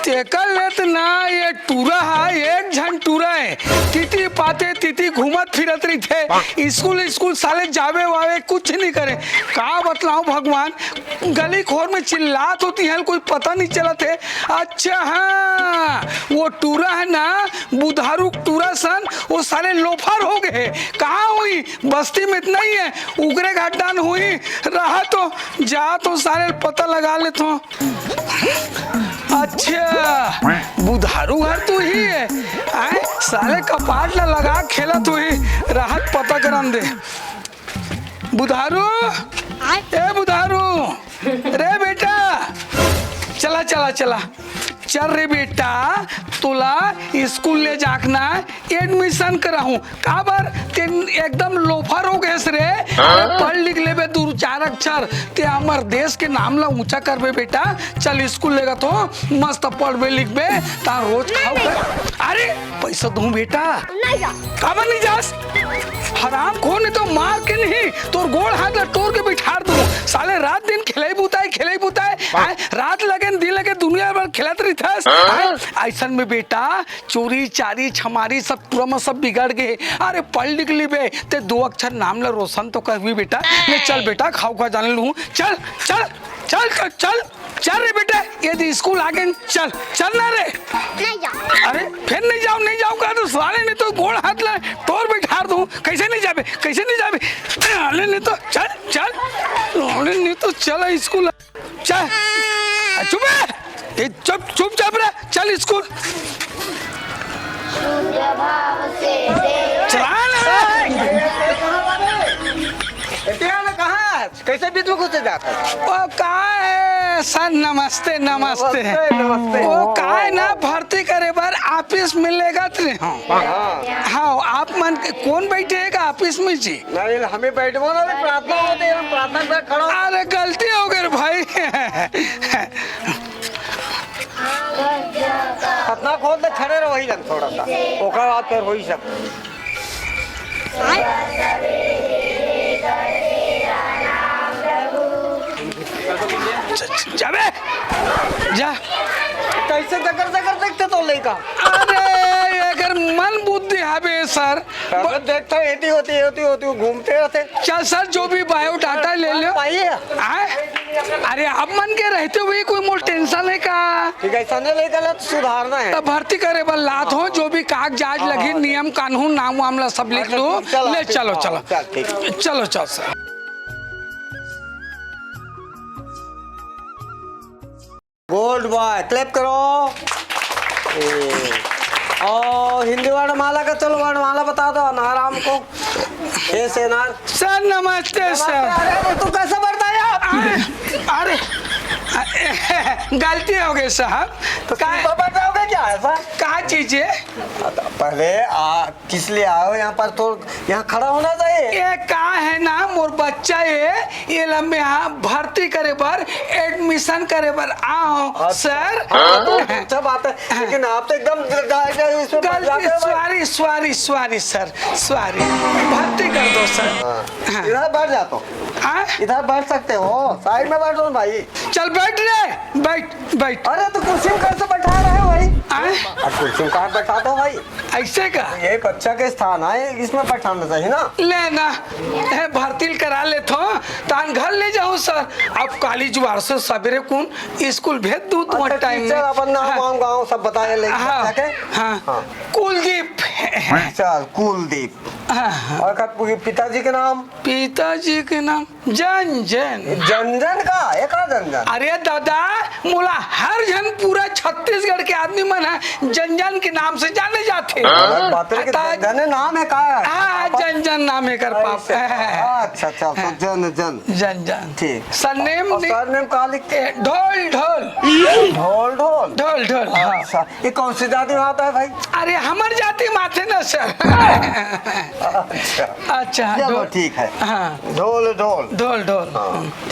तेकल लेत ना ये टूरा है, एक झन टूरा है। तिथि पाते तिथि घूमत फिरत रही थे, स्कूल स्कूल साले जावे वावे कुछ नहीं करे। का बतलाऊं भगवान, गली खोर में चिल्लात होती है, कोई पता नहीं चला थे। अच्छा हाँ, वो टूरा है ना, बुधारू टूरा सन, वो साले लोफर हो गए। कहाँ हुई? बस्ती में इतना ही है, उगरे घाटान हुई रहा तो जा तो साले पता लगा ले तो। अच्छा बुधारू घर तू ही है, आए साले कपाट लगा खेला तू ही, राहत पता करन दे। बुधारू, ए बुधारू, रे बेटा चला चला चला चल रे बेटा, तुला स्कूल ले जाकना एडमिशन कराऊं। काबर तेन एकदम लोफर हो गए रे, पढ़ लिख लेबे दो चार अक्षर ते हमार देश के नाम ला ऊंचा करबे बेटा। चल स्कूल लेगा तो मस्त पढ़बे लिखबे ता रोज खाओ। अरे पैसा दूं बेटा, काबर नहीं जास? हराम खो, नहीं तो मार के नहीं तोर गोड़ हाथ तोड़ के बिठार दूं। साले रात दिन खिलाई बुताए रात लगे दिन लगे दुनिया भर खिलात रही था। ऐसा में बेटा चोरी चारी छमारी सब पूरा सब बिगड़ गए। अरे पढ़ लिख ली बे ते दो अक्षर नाम ला रोशन तो कर भी बेटा। ले चल बेटा, खाओ खा जाने लूं। चल चल चल चल चल चल रे बेटा, ये स्कूल आ गए, चल चल ना रे। नहीं जाओ। अरे फिर नहीं जाऊंगा तो साले ने तो गोड़ हाथ ला तोड़ बिठार दूं। कैसे नहीं जाबे, कैसे नहीं जाबे? अरे नहीं तो चल चल, अरे नहीं तो चल स्कूल चल। चुप है, चुप चाप रहा, चल स्कूल चला ना। कैसे बीच में घुसे जाता है? वो कहा है सर, नमस्ते नमस्ते। वो कहा है ना भर्ती करे बार ऑफिस मिलेगा तो हाँ आप मन कौन बैठेगा ऑफिस में जी? नहीं हमें बैठो ना, प्रार्थना होती है, हम प्रार्थना में खड़ा। अरे गलती हो गई भाई। अपना खोल दे, खड़े रहो वही लग थोड़ा सा, ओकर बाद फिर वही सब। जाबे जा। कैसे जगर जगर देखते तो लेका? अरे अगर मन बुद्धि है सर, देखता होती घूमते रहते। चल सर जो भी बायोडाटा ले लो। अरे आप मन के रहते हुए कोई मोल टेंशन है का? ठीक है, ऐसा नहीं गलत सुधारना है। तो भर्ती करे बल लात हो, जो भी कागजात लगी नियम कानून नाम वामला सब लिख लो। ले चलो चलो चलो चलो सर। गुड बॉय, क्लैप करो। और हिंदी वर्णमाला का चलो वर्णमाला बता दो नाराम को। हे सेनार सर नमस्ते सर। अरे तू कैसे बढ़ता है? अरे गलती हो गई साहब। तो बताओगे क्या ऐसा? कहा चीज है? पहले किस लिए आओ यहाँ पर? तो यहाँ खड़ा होना चाहिए। ये कहा है ना मोर बच्चा ये लंबे यहाँ भर्ती करे बर एडमिशन करे बर आओ सर। तो अच्छा बात है, लेकिन आप तो एकदम सॉरी सर, सॉरी भर्ती कर दो सर। इधर बैठ जाता, इधर बैठ सकते हो, साइड में बैठो भाई। चल बैठ रे, बैठ। अरे तो कुर्सी में कैसे बैठा रहे हो भाई? कुर्सी में कहाँ बैठाते हो भाई? ऐसे का ये कक्षा के स्थान है, इसमें बैठाना चाहिए ना। लेना भर्ती करा ले तो तान घर ले जाऊं सर। अब कॉलेज वार से सवेरे कौन स्कूल भेज दूं तुम्हारे टाइम में। अपन नाम गाँव सब बताए ले। हाँ कुलदीप। चल कुलदीप। और पिताजी के नाम? पिताजी के नाम जन का एक जन। अरे दादा मोला हर जन पूरा छत्तीसगढ़ के आदमी मन है जन के नाम से जाने जाते। जन नाम है का? हाँ जन नाम है कर पाप। अच्छा अच्छा, जन ठीक। सरनेम कहाँ लिखते? ढोल। अच्छा, ये कौन सी जाति में आता है भाई? अरे हमार जाति माथे न सर। अच्छा चलो ठीक है। हाँ ढोल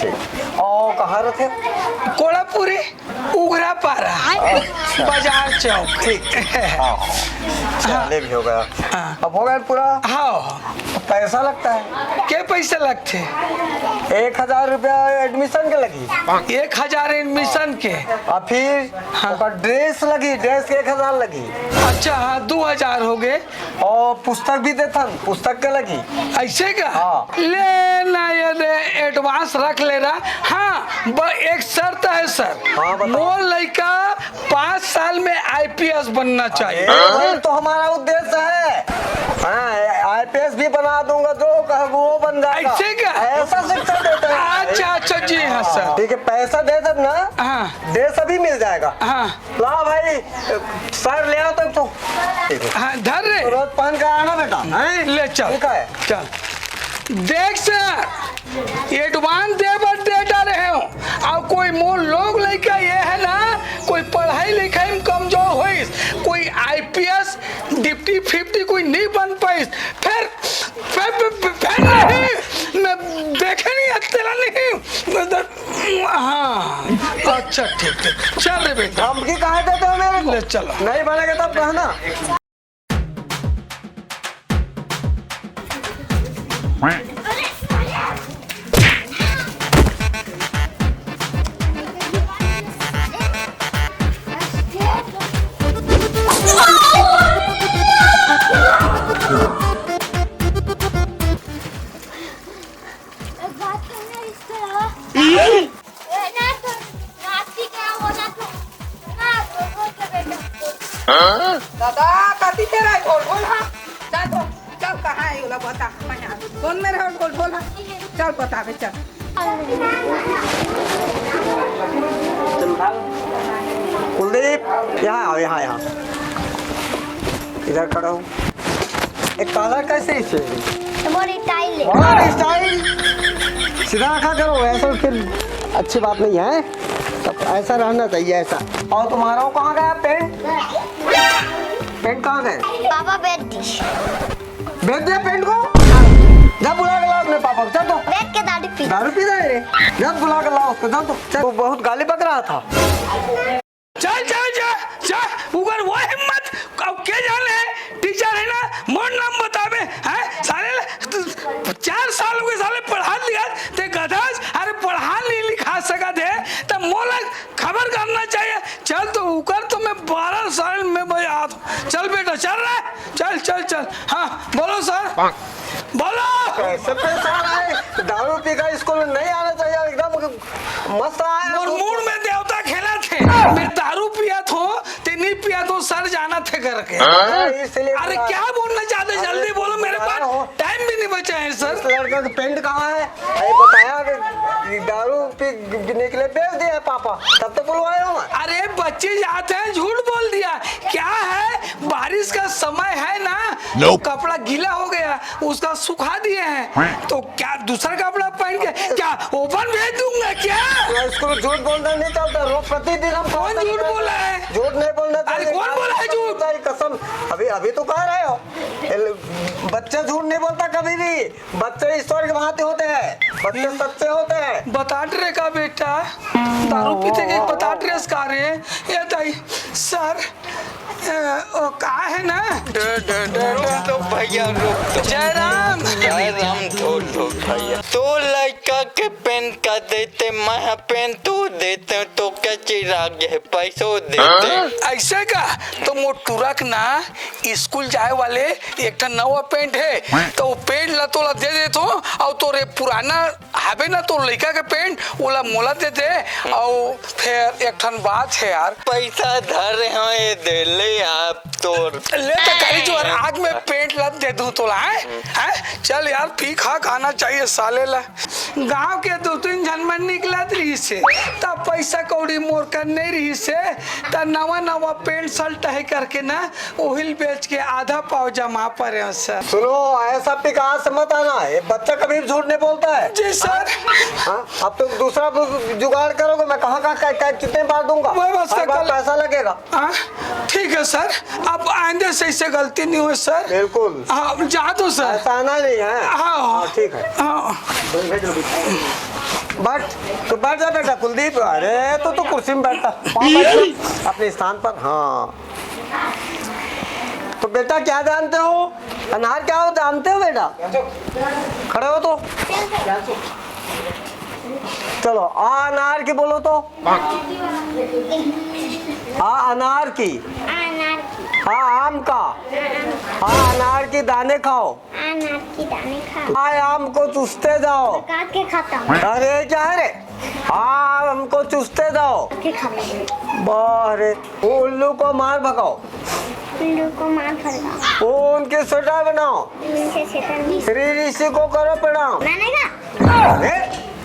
ठीक। और कहाँ रहते? कोड़ापुरी उगरा पारा बाजार चौक। ठीक। चले भी हो गया। अब हो गया पूरा। हाँ पैसा लगता है। क्या पैसे लगते? 1000 रुपया एडमिशन के लगी। 1000 एडमिशन के, और फिर ड्रेस लगी, ड्रेस के 1000 लगी। अच्छा हाँ 2000 हो गए। और पुस्तक भी देता, पुस्तक के लगी। ऐसे का? हाँ। ले ना ये एडवांस रख ले रहा। हाँ एक शर्त है सर। हाँ, बताओ। वो लड़का 5 साल में IPS बनना चाहिए। वही तो हमारा उद्देश्य है। हाँ, IPS भी बना दूंगा, जो कहे वो बन जाएगा। ऐसे का? ऐसा शिक्षा देते हैं। अच्छा अच्छा जी हाँ सर। ठीक है, पैसा दे दे ना। हाँ ड्रेस अभी मिल जाएगा। हाँ ला भाई, सर ले आओ तब तो। ठीक है, हाँ धर रे, रोज पहन के आना बेटा। हैं? ले चल ठीक है। चल। देख सर, एडवांस दे रहे हो। अब कोई मोर लोग लड़का ये है ना, कोई पढ़ाई लिखाई में कमजोर होइस, कोई IPS डिप्टी 50 कोई नहीं बन पाइस, फिर नहीं मैं देखे नहीं तेरा नहीं। हाँ अच्छा ठीक है, चल रे बेटा। धमकी कहा देते हो मेरे को? ले चलो। नहीं बनेगा तब कहना। दादा कति तेरा है बोल बोल हाँ चल बोल चल कहाँ है ये लोग बता कौन मेरा है बोल बोल हाँ चल बता बे चल कुलदीप यहाँ आओ, यहाँ यहाँ इधर खड़ा हो। एक कलर कैसे इसे? हमारी टाइल है। और स्टाइल सीधा रखा करो, ऐसा फिर अच्छी बात नहीं है। तब ऐसा रहना चाहिए, ऐसा। और तुम्हारा वो कहाँ गया पेंट? पेंट कहाँ गए? पापा बेच दी। भेज दिया पेंट को? जब बुला के लाओ अपने पापा को। चल तो बैठ के दाढ़ी पी। दारू पी रहे रे? जब बुला के लाओ उसको। चल तो चल। वो बहुत गाली बक रहा था। चल चल चल चल उगर वो हिम्मत। अब क्या जाने है, टीचर है ना, मोर नाम बतावे हैं साले। 4 साल के साले पढ़ा लिया ते गधास। अरे पढ़ा नहीं लिखा सका थे तब मोला खबर करना चाहिए। चल तो उकर तो मैं 12 साल में बजा। चल बेटा चल रहा है, चल चल चल। हाँ बोलो सर, बोलो। कैसे पैसा आ रहा है? दारू पी कर स्कूल में नहीं आना चाहिए, एकदम मस्त आया। और मूड में देवता खेला थे। मैं दारू पिया थो ते नहीं पिया तो सर जाना थे करके। इसलिए अरे क्या बोलना चाहते, जल्दी बोलो, मेरे पास टाइम भी नहीं बचा है सर। इस लड़के का पेंट कहाँ है? अरे बताया कि दारू पीने के लिए भेज दिया है पापा, तब तो बुलवाया हूँ। अरे बच्चे जाते हैं, झूठ बोल दिया। क्या है, बारिश का समय है ना, तो कपड़ा गीला हो गया, उसका सुखा दिए हैं। तो क्या दूसरा कपड़ा पहन के क्या ओपन भेज दूंगा क्या? इसको झूठ बोलना नहीं चलता। रोज प्रतिदिन हम कौन झूठ बोला है? झूठ नहीं बोलना अरे कौन बोला है झूठ? तेरी कसम, अभी अभी तो कह रहे हो। बच्चे झूठ नहीं बोलता कभी भी। बच्चे ईश्वर के भांति होते हैं, बच्चे सच्चे होते हैं। बताट्रे का बेटा दारू पीते के बताट्रे का रे ये ताई सर। ओ का है ना तो भैया रुक तो जयराम। दो भैया तो लड़का के पेन का देते मैं पेन तो देते तो क्या चिराग है पैसों देते। ऐसे का तो मोटुरक ना स्कूल जाए वाले एक नवा पेंट है तो वो पेंट ला तोला दे देतो और तोरे पुराना हबे ना तो लड़का के पेंट ओला मोला दे दे। और फिर एक बात है यार, पैसा धर हैं दे ले आप तो ले तो करी जो आग में पेंट ला दे दूं तोला है। चल यार पी खा खाना चाहिए साले ला। गांव के 2-3 जन में निकलत रही से तब पैसा कौड़ी मोर कर नहीं रही से तब नवा पेंट शर्ट है करके ना ओहिल बेच के आधा पाव जमा पर सर। सुनो, ऐसा पिकास से मत आना। ये बच्चा कभी भी झूठ नहीं बोलता है। जी सर। हाँ, अब तो दूसरा जुगाड़ करोगे, मैं कहाँ कितने बार दूंगा? वही बस हर बार कल- पैसा लगेगा। हाँ ठीक है सर, अब आइंदे से इससे गलती नहीं हो सर। बिल्कुल। हाँ जा दो सर। ऐसा आना नहीं है। हाँ ठीक है। हाँ बट तो बैठ जा बेटा कुलदीप। अरे तो कुर्सी में बैठता पाँव बैठ अपने स्थान पर। हाँ तो बेटा क्या जानते हो, अनार क्या हो जानते हो बेटा? खड़े हो तो चलो, आ अनार की बोलो तो। आ अनार की। हाँ आम का। हाँ अनार की दाने खाओ। अनार की दाने खाओ। हाँ आम को चूसते जाओ। काट के खाता हूँ। अरे क्या है रे? हाँ आम को चूसते जाओ। के खाता हूँ। बारे उल्लू को मार भगाओ। उल्लू को मार भगाओ। ऊन की स्वेटर बनाओ। उनसे स्वेटर भी। श्री ऋषि को करो प्रणाम। बनेगा। अरे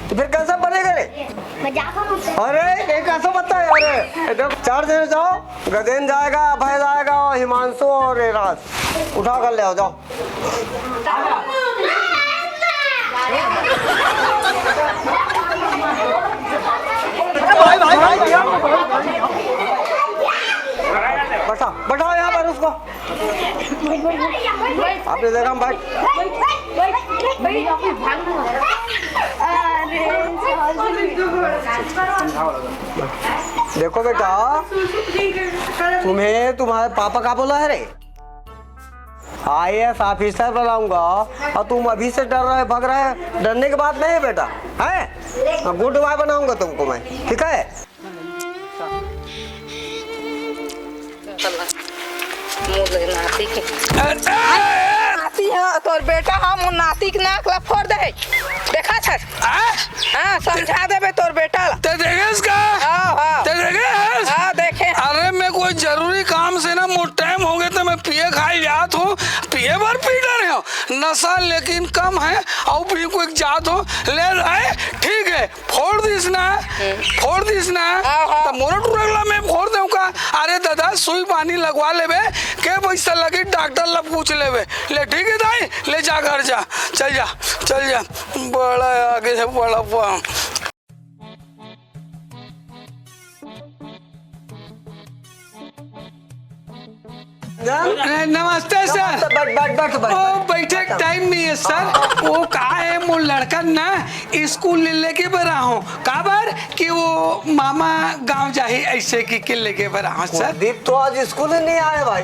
तो फिर कैसा बनेगा रे? मजाक मत। अरे ये कैसा बता है? अरे देखो 4 जने जाओ, गजेन जाएगा, अभय जाएगा, और हिमांशु और राज उठा कर ले आओ, जाओ। बैठा बैठाओ यहाँ पर उसको। आपने देखा हम भाई। देखो बेटा, तुम्हें तुम्हारे पापा का बोला है रे? IAS ऑफिसर बनाऊंगा और तुम अभी से डर रहे, भाग रहे। डरने की बात नहीं है बेटा, है गुड बॉय बनाऊंगा तुमको मैं, ठीक है? नाती है तोर बेटा, हम नाती के नाक ला फोड़ दे। देखा छत? हाँ समझा देबे तोर बेटा ला। ते देखे इसका? हाँ ते देखे? हाँ देखे। अरे मैं कोई जरूरी काम से ना मोट टाइम हो गया तो मैं पिए खाई जात हूँ, पिए भर पी डरे हो, नशा लेकिन कम है और भी कोई जात हो ले रहे, ठीक है फोड़ दिस ना, फोड़ दिस ना तो मोरा टूरगला में फोड़ दूँ का? अरे दादा सुई पानी लगवा लेबे, के पैसा लगे डॉक्टर ला पूछ लेबे, ले ठीक है दाई, ले जा घर जा, चल जा चल जा, बड़ा आगे से बड़ा नमस्ते सर। बैठ ओ बैठे टाइम नहीं है सर, वो कहा है वो लड़का ना स्कूल लेके बरा हूँ काबर कि वो मामा गांव जाए ऐसे कि लेके बरा हूँ सर। दीप तो आज स्कूल ही नहीं आया भाई।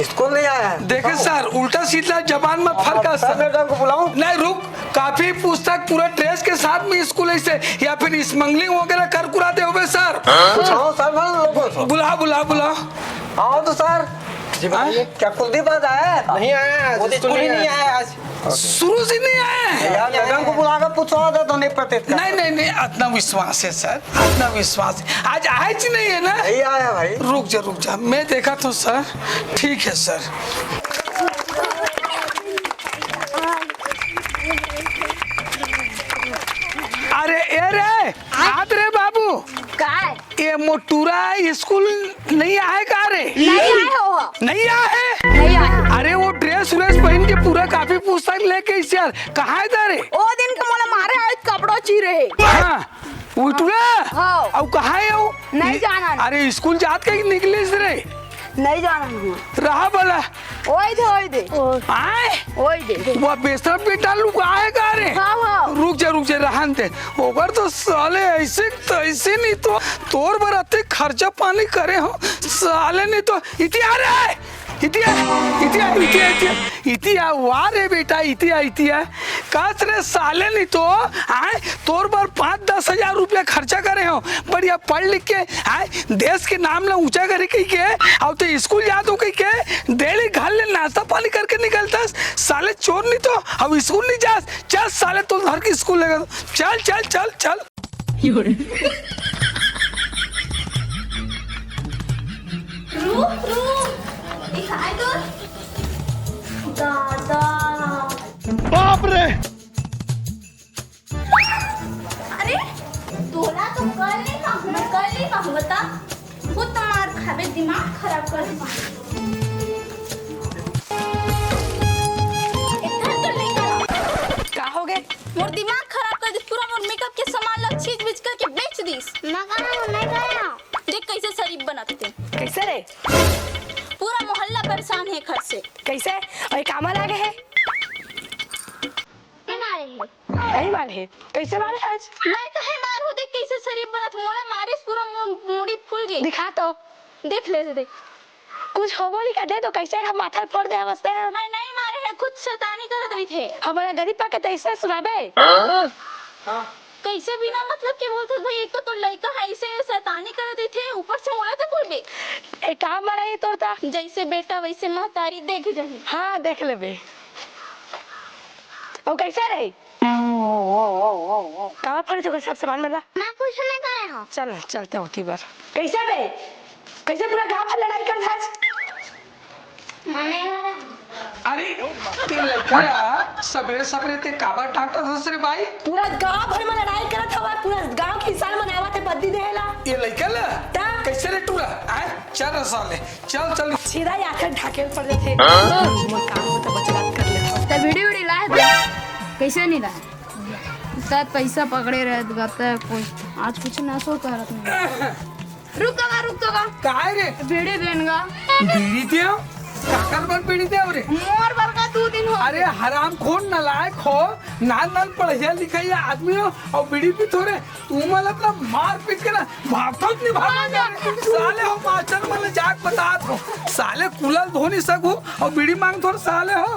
स्कूल नहीं आया है। देखे सर उल्टा सीधा जबान में फर्क है सर। मैडम को बुलाऊं? नहीं रुक, काफी पुस्तक पूरा ड्रेस के साथ में स्कूल ऐसे या फिर स्मगलिंग वगैरह कर कुराते हो सर? सर लोगों को बुला बुला बुला। आओ तो सर। क्या कुलदीप आज आया है? नहीं आया, वो स्कूल ही नहीं आया आज। शुरू से नहीं आया है यार मैडम को बुलाकर पूछो तो नहीं पते। नहीं इतना विश्वास है सर, इतना विश्वास है। आज आए ही नहीं है ना? नहीं आया भाई। रुक जा मैं देखा तो सर, ठीक है सर। अरे ए रे आत रे बाबू, ये मोटूरा स्कूल नहीं आए का रे? नहीं आए। अरे वो ड्रेस व्रेस पहन के पूरा काफी पुस्तक लेके इस यार कहाँ है तारे? ओ दिन के मोला मारे आए कपड़ो चीरे। हाँ उठूरा। हाँ। अब कहाँ है वो? नहीं जाना। अरे स्कूल जात के निकले रे? नहीं जाना रहा बोला। ओए दे आए ओए दे वो बेसर बेटा लोग आए का रे? हाँ। रुक जा रहन दे, ओकर तो साले ऐसे तैसे नहीं तो तोर बराते खर्चा पानी करे हो साले, नहीं तो इतिया रे इतिया वारे बेटा इतिया काश रे साले, नहीं तो आए तोर बार 5-10 हजार रुपया खर्चा करे हो, बढ़िया पढ़ लिख के आए देश के नाम ला ऊंचा करे कही के, अब तो स्कूल जा तो कही के डेली घर ले नाश्ता पानी करके निकलता साले, चोर नहीं तो अब स्कूल नहीं जा। चल साले तो घर की स्कूल लेगा, चल चल चल चल। बाप रे, अरे तोला तो कल नहीं कहूँ बता, खुद मार खाबे, दिमाग खराब कर दे। का हो गए? मोर दिमाग खराब कर दिस, पूरा मोर मेकअप के सामान लग छीज बीच करके बेच दिस। नहीं गया। देख कैसे शरीफ बनते। कैसे रे? पूरा मोहल्ला परेशान है घर से। कैसे? और कामा लागे है? नहीं मारे है। कैसे मारे आज? मैं कहे मारू, देख कैसे शरीफ बनत, मोला मारिस पूरा मुड़ी फूल गई। दिखा तो। देख ले देख। कुछ हो बोली का दे दो, कैसे हम माथा फोड़ दे बस। मैं नहीं मारे हैं, खुद शैतानी कर रही थे। हमारा गरीब पाके तो ऐसे सुनाबे। कैसे बिना मतलब के बोलते भाई, एक तो लड़का है ऐसे शैतानी कर रही थे, ऊपर से बोला था बोल बे। एक काम बड़ा ही तोड़ता, जैसे बेटा वैसे महतारी, देख जाही। हाँ देख ले बे। और कैसा रही कहाँ पर जो सब सामान मिला? मैं कुछ नहीं कर रहा हूँ। चल चलते हो की बार। कैसे बे, कैसे पूरा गांव में लड़ाई कर था? अरे ते लड़का सबरे सबरे ते काबर टाकता था रे भाई? पूरा गांव भर में लड़ाई करत हवा, पूरा गांव के इंसान मनावा थे बद्दी देला। ये लड़का ला कैसे रे टूरा? आए चल साले, चल चल। सीधा आकर ढाके पड़ रहे थे। काम में तो बचत कर ले। तो वीडियो लाए थे, कैसे नहीं लाए? शायद पैसा पकड़े रहे गाता है कोई, आज कुछ ना सो कर रुक तो का काहे रे? वीडियो देनगा बीड़ी दे काकर बन बीड़ी दे रे? मोर बर का 2 दिन हो। अरे हराम खोर नलायक हो, नाल पढ़िया लिखाया आदमी हो और बीड़ी पी थोड़े तू मतलब मार पीट के ना भागत नहीं भाग साले हो। मास्टर मतलब जाग बता दो साले कुलल धोनी सकू और बीड़ी मांग थोड़े साले हो।